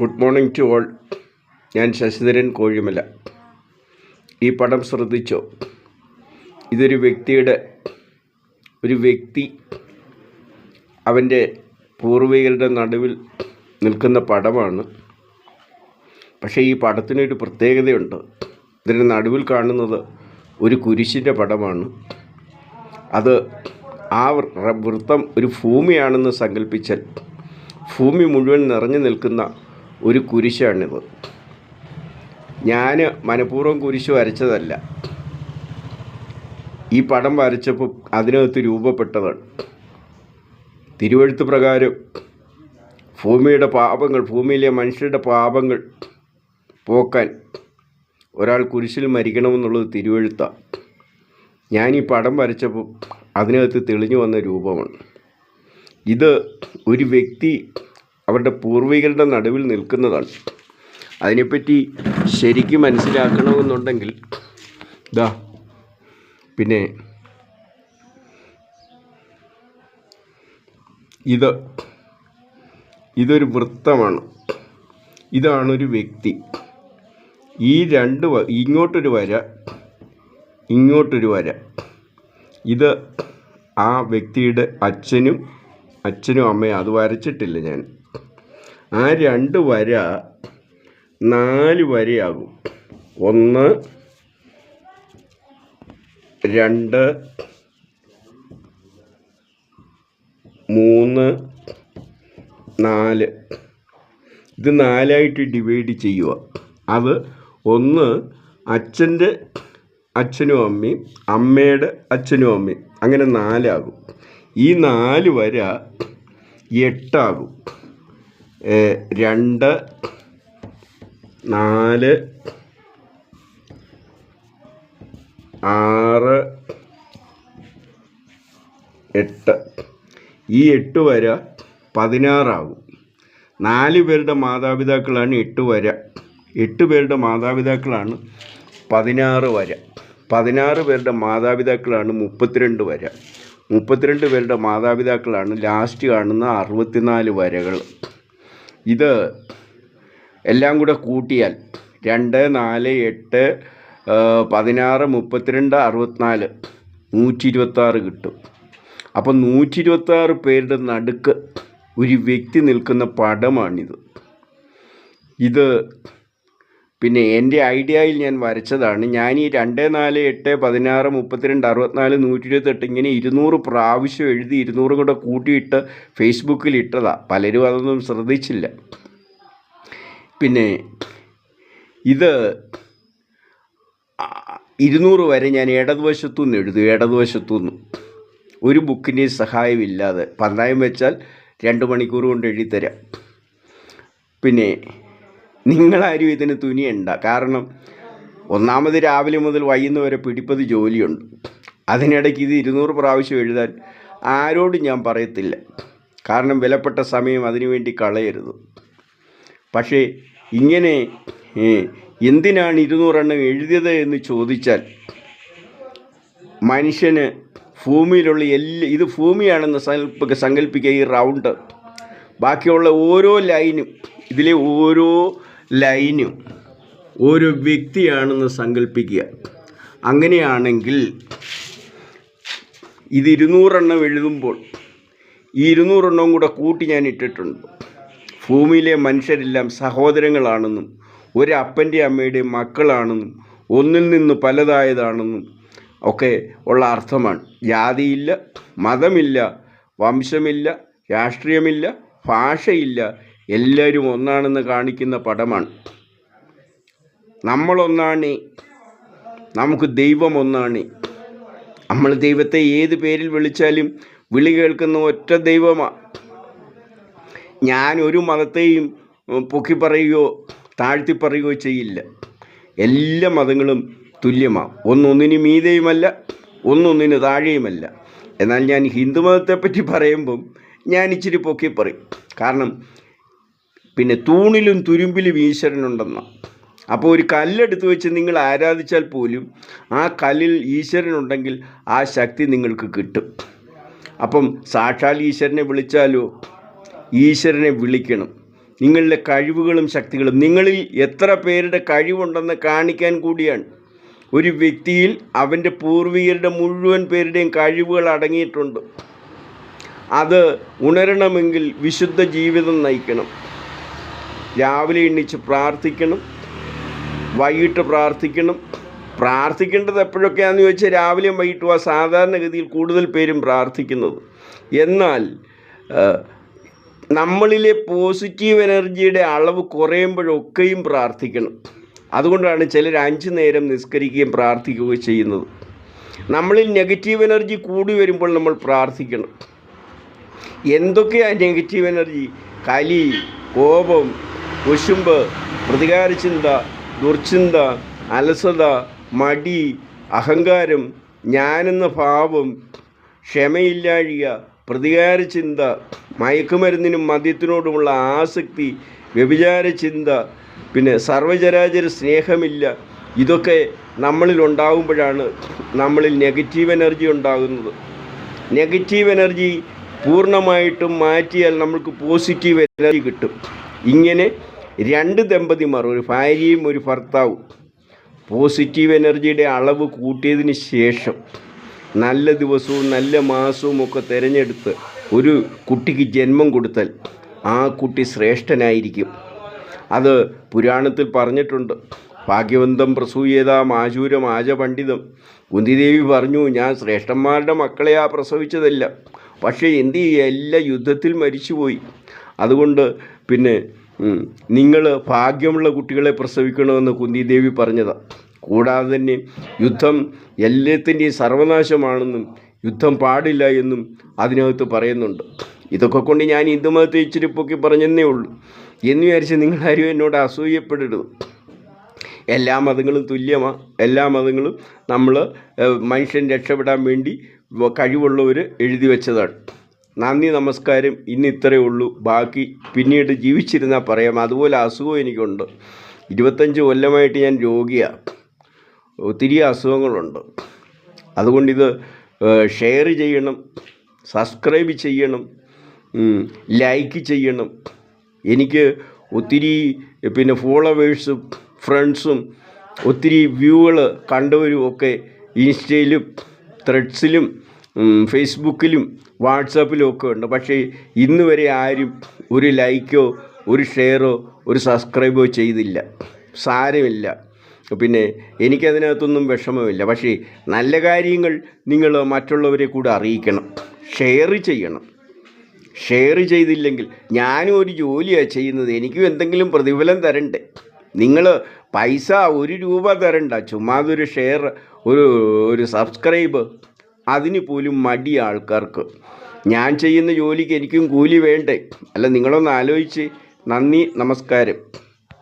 Good morning to all. ഞാൻ ശശിധരൻ കോഴിമല. ഈ പടം ശ്രദ്ധിച്ചോ? ഇതൊരു വ്യക്തി അവൻ്റെ പൂർവികരുടെ നടുവിൽ നിൽക്കുന്ന പടമാണ്. പക്ഷേ ഈ പടത്തിനൊരു പ്രത്യേകതയുണ്ട്. ഇതിൻ്റെ നടുവിൽ കാണുന്നത് ഒരു കുരിശിൻ്റെ പടമാണ്. അത് ആ വൃത്തം ഒരു ഭൂമിയാണെന്ന് സങ്കല്പിച്ചാൽ ഭൂമി മുഴുവൻ നിറഞ്ഞു നിൽക്കുന്ന ഒരു കുരിശാണിത്. ഞാൻ മനഃപൂർവ്വം കുരിശ് വരച്ചതല്ല. ഈ പടം വരച്ചപ്പോൾ അതിനകത്ത് രൂപപ്പെട്ടതാണ്. തിരുവെഴുത്ത് പ്രകാരം ഭൂമിയിലെ മനുഷ്യരുടെ പാപങ്ങൾ പോക്കാൻ ഒരാൾ കുരിശിൽ മരിക്കണമെന്നുള്ളത് തിരുവെഴുത്താണ്. ഞാൻ ഈ പടം വരച്ചപ്പോൾ അതിനകത്ത് തെളിഞ്ഞു വന്ന രൂപമാണ്. ഇത് ഒരു വ്യക്തി അവരുടെ പൂർവികരുടെ നടുവിൽ നിൽക്കുന്നതാണ്. അതിനെപ്പറ്റി ശരിക്കും മനസ്സിലാക്കണമെന്നുണ്ടെങ്കിൽ പിന്നെ ഇതൊരു വൃത്തമാണ്. ഇതാണൊരു വ്യക്തി. ഈ ഇങ്ങോട്ടൊരു വര. ഇത് ആ വ്യക്തിയുടെ അച്ഛനും അമ്മയും. അത് വരച്ചിട്ടില്ല ഞാൻ. ആ 2 വര 4 വരയാകും. 1 2 3 4. ഇത് 4ആയിട്ട് ഡിവൈഡ് ചെയ്യുക. അത് 1 അച്ഛൻ്റെ അച്ഛനും അമ്മയും, അമ്മയുടെ അച്ഛനും അമ്മയും, അങ്ങനെ 4 ആകും. ഈ 4 വര 8 ആകും. 2 4 6 8. ഈ 8 വര 16 ആകും. 4 പേരുടെ മാതാപിതാക്കളാണ് 8 വര. 8 പേരുടെ മാതാപിതാക്കളാണ് 16 വര. 16 പേരുടെ മാതാപിതാക്കളാണ് 32 വര. 32 പേരുടെ മാതാപിതാക്കളാണ് ലാസ്റ്റ് കാണുന്ന 64 വരകൾ. ഇത് എല്ലാം കൂടെ കൂട്ടിയാൽ 2 4 8 16 32 64 126 കിട്ടും. അപ്പം 126 പേരുടെ നടുക്ക് ഒരു വ്യക്തി നിൽക്കുന്ന പടമാണിത്. ഇത് പിന്നെ എൻ്റെ ഐഡിയയിൽ ഞാൻ വരച്ചതാണ്. ഞാൻ ഈ 2 4 8 16 32 64 128 ഇങ്ങനെ 200 പ്രാവശ്യം എഴുതി 200 കൂടെ കൂട്ടിയിട്ട് ഫേസ്ബുക്കിൽ ഇട്ടതാണ്. പലരും അതൊന്നും ശ്രദ്ധിച്ചില്ല. പിന്നെ ഇത് 200 വരെ ഞാൻ ഇടതുവശത്തുനിന്ന് എഴുതും. ഒരു ബുക്കിൻ്റെ സഹായമില്ലാതെ. പന്തായം വെച്ചാൽ 2 മണിക്കൂർ കൊണ്ട് എഴുതിത്തരാം. പിന്നെ നിങ്ങളാരും ഇതിന് തുനിയണ്ട. കാരണം ഒന്നാമത് രാവിലെ മുതൽ വൈകുന്നേരം വരെ പിടിപ്പത് ജോലിയുണ്ട്. അതിനിടയ്ക്ക് ഇത് 200 പ്രാവശ്യം എഴുതാൻ ആരോടും ഞാൻ പറയത്തില്ല. കാരണം വിലപ്പെട്ട സമയം അതിനുവേണ്ടി കളയരുത്. പക്ഷേ ഇങ്ങനെ എന്തിനാണ് 200 എണ്ണം എഴുതിയത് എന്ന് ചോദിച്ചാൽ, മനുഷ്യന് ഭൂമിയിലുള്ള ഇത് ഭൂമിയാണെന്ന് സങ്കല്പിക്കുക. ഈ റൗണ്ട് ബാക്കിയുള്ള ഓരോ ലൈനും, ഇതിലെ ഓരോ ലൈനും ഓരോ വ്യക്തിയാണെന്ന് സങ്കല്പിക്കുക. അങ്ങനെയാണെങ്കിൽ ഇത് 200 എണ്ണം എഴുതുമ്പോൾ ഈ 200 എണ്ണവും കൂടെ കൂട്ടി ഞാൻ ഇട്ടിട്ടുണ്ട്. ഭൂമിയിലെ മനുഷ്യരെല്ലാം സഹോദരങ്ങളാണെന്നും ഒരു അപ്പൻ്റെ അമ്മയുടെയും മക്കളാണെന്നും ഒന്നിൽ നിന്ന് പലതായതാണെന്നും ഒക്കെ ഉള്ള അർത്ഥമാണ്. ജാതിയില്ല, മതമില്ല, വംശമില്ല, രാഷ്ട്രീയമില്ല, ഭാഷയില്ല, എല്ലാവരും ഒന്നാണെന്ന് കാണിക്കുന്ന പടമാണ്. നമ്മളൊന്നാണ്, നമുക്ക് ദൈവം ഒന്നാണ്. നമ്മൾ ദൈവത്തെ ഏത് പേരിൽ വിളിച്ചാലും വിളി കേൾക്കുന്ന ഒറ്റ ദൈവമാണ്. ഞാൻ ഒരു മതത്തെയും പൊക്കി പറയുകയോ താഴ്ത്തി പറയുകയോ ചെയ്യില്ല. എല്ലാ മതങ്ങളും തുല്യമാണ്. ഒന്നൊന്നിന് മീതെയുമല്ല, ഒന്നൊന്നിന് താഴെയുമല്ല. എന്നാൽ ഞാൻ ഹിന്ദു മതത്തെപ്പറ്റി പറയുമ്പം ഞാൻ ഇച്ചിരി പൊക്കി പറയും. കാരണം പിന്നെ തൂണിലും തുരുമ്പിലും ഈശ്വരനുണ്ടെന്നാണ്. അപ്പോൾ ഒരു കല്ലെടുത്ത് വെച്ച് നിങ്ങൾ ആരാധിച്ചാൽ പോലും ആ കല്ലിൽ ഈശ്വരനുണ്ടെങ്കിൽ ആ ശക്തി നിങ്ങൾക്ക് കിട്ടും. അപ്പം സാക്ഷാൽ ഈശ്വരനെ വിളിച്ചാലോ, ഈശ്വരനെ വിളിക്കണം. നിങ്ങളുടെ കഴിവുകളും ശക്തികളും. നിങ്ങളിൽ എത്ര പേരുടെ കഴിവുണ്ടെന്ന് കാണിക്കാൻ കൂടിയാണ്. ഒരു വ്യക്തിയിൽ അവൻ്റെ പൂർവികരുടെ മുഴുവൻ പേരുടെയും കഴിവുകൾ അടങ്ങിയിട്ടുണ്ട്. അത് ഉണരണമെങ്കിൽ വിശുദ്ധ ജീവിതം നയിക്കണം. രാവിലെ എണീച്ച് പ്രാർത്ഥിക്കണം, വൈകിട്ട് പ്രാർത്ഥിക്കണം. പ്രാർത്ഥിക്കേണ്ടത് എപ്പോഴൊക്കെയാണെന്ന് ചോദിച്ചാൽ രാവിലെയും വൈകിട്ടും സാധാരണഗതിയിൽ കൂടുതൽ പേരും പ്രാർത്ഥിക്കുന്നത്. എന്നാൽ നമ്മളിലെ പോസിറ്റീവ് എനർജിയുടെ അളവ് കുറയുമ്പോഴൊക്കെയും പ്രാർത്ഥിക്കണം. അതുകൊണ്ടാണ് ചിലർ 5 നേരം നിസ്കരിക്കുകയും പ്രാർത്ഥിക്കുകയും ചെയ്യുന്നത്. നമ്മളിൽ നെഗറ്റീവ് എനർജി കൂടി വരുമ്പോൾ നമ്മൾ പ്രാർത്ഥിക്കണം. എന്തൊക്കെയാണ് നെഗറ്റീവ് എനർജി? കലി, കോപം, കുശുമ്പ്, പ്രതികാരചിന്ത, ദുർചിന്ത, അലസത, മടി, അഹങ്കാരം, ഞാനെന്ന ഭാവം, ക്ഷമയില്ലാഴിക, പ്രതികാരചിന്ത, മയക്കുമരുന്നിനും മദ്യത്തിനോടുമുള്ള ആസക്തി, വ്യഭിചാരചിന്ത, പിന്നെ സർവ്വചരാചര സ്നേഹമില്ല. ഇതൊക്കെ നമ്മളിൽ ഉണ്ടാകുമ്പോഴാണ് നമ്മളിൽ നെഗറ്റീവ് എനർജി ഉണ്ടാകുന്നത്. നെഗറ്റീവ് എനർജി പൂർണ്ണമായിട്ടും മാറ്റിയാൽ നമുക്ക് പോസിറ്റീവ് എനർജി കിട്ടും. ഇങ്ങനെ 2 ദമ്പതിമാർ, ഒരു ഭാര്യയും ഒരു ഭർത്താവും, പോസിറ്റീവ് എനർജിയുടെ അളവ് കൂട്ടിയതിന് ശേഷം നല്ല ദിവസവും നല്ല മാസവും ഒക്കെ തിരഞ്ഞെടുത്ത് ഒരു കുട്ടിക്ക് ജന്മം കൊടുത്താൽ ആ കുട്ടി ശ്രേഷ്ഠനായിരിക്കും. അത് പുരാണത്തിൽ പറഞ്ഞിട്ടുണ്ട്. ഭാഗ്യവന്തം പ്രസൂയേതാം ആശൂരം ആജപണ്ഡിതം. കുന്തിദേവി പറഞ്ഞു, ഞാൻ ശ്രേഷ്ഠന്മാരുടെ മക്കളെയാ പ്രസവിച്ചതല്ല, പക്ഷേ എന്ത് ചെയ്യുക, എല്ലാ യുദ്ധത്തിൽ മരിച്ചുപോയി. അതുകൊണ്ട് പിന്നെ നിങ്ങൾ ഭാഗ്യമുള്ള കുട്ടികളെ പ്രസവിക്കണമെന്ന് കുന്തിദേവി പറഞ്ഞതാണ്. കൂടാതെ തന്നെ യുദ്ധം എല്ലാത്തിൻ്റെയും സർവനാശമാണെന്നും യുദ്ധം പാടില്ല എന്നും അതിനകത്ത് പറയുന്നുണ്ട്. ഇതൊക്കെ കൊണ്ട് ഞാൻ ഹിന്ദുമതത്തെ ഇച്ചിരി പൊക്കി പറഞ്ഞെന്നേ ഉള്ളൂ എന്ന് വിചാരിച്ച് നിങ്ങളാരും എന്നോട് അസൂയപ്പെടരുത്. എല്ലാ മതങ്ങളും തുല്യമാണ്. എല്ലാ മതങ്ങളും നമ്മൾ മനുഷ്യൻ രക്ഷപ്പെടാൻ വേണ്ടി കഴിവുള്ളവർ എഴുതി വെച്ചതാണ്. നന്ദി, നമസ്കാരം. ഇന്ന് ഇത്രയേ ഉള്ളൂ. ബാക്കി പിന്നീട് ജീവിച്ചിരുന്നാൽ പറയാം. അതുപോലെ അസുഖം എനിക്കുണ്ട്. 25 കൊല്ലമായിട്ട് ഞാൻ രോഗിയാണ്. ഒത്തിരി അസുഖങ്ങളുണ്ട്. അതുകൊണ്ടിത് ഷെയർ ചെയ്യണം, സബ്സ്ക്രൈബ് ചെയ്യണം, ലൈക്ക് ചെയ്യണം. എനിക്ക് ഒത്തിരി പിന്നെ ഫോളോവേഴ്സും ഫ്രണ്ട്സും ഒത്തിരി വ്യൂകൾ കണ്ടവരും ഒക്കെ ഇൻസ്റ്റയിലും ത്രെഡ്സിലും ഫേസ്ബുക്കിലും വാട്സാപ്പിലും ഒക്കെ ഉണ്ട്. പക്ഷേ ഇന്ന് വരെ ആരും ഒരു ലൈക്കോ ഒരു ഷെയറോ ഒരു സബ്സ്ക്രൈബോ ചെയ്തില്ല. സാരമില്ല, പിന്നെ എനിക്കതിനകത്തൊന്നും വിഷമമില്ല. പക്ഷേ നല്ല കാര്യങ്ങൾ നിങ്ങൾ മറ്റുള്ളവരെ കൂടെ അറിയിക്കണം, ഷെയർ ചെയ്യണം. ഷെയർ ചെയ്തില്ലെങ്കിൽ ഞാനും ഒരു ജോലിയാണ് ചെയ്യുന്നത്, എനിക്കും എന്തെങ്കിലും പ്രതിഫലം തരണ്ടേ. നിങ്ങൾ പൈസ 1 രൂപ തരണ്ട, ചുമ്മാ അതൊരു ഷെയർ, ഒരു സബ്സ്ക്രൈബ്, അതിന് പോലും മടി ആൾക്കാർക്ക്. ഞാൻ ചെയ്യുന്ന ജോലിക്ക് എനിക്കും കൂലി വേണ്ടേ? അല്ല, നിങ്ങളൊന്ന് ആലോചിച്ച്. നന്ദി, നമസ്കാരം.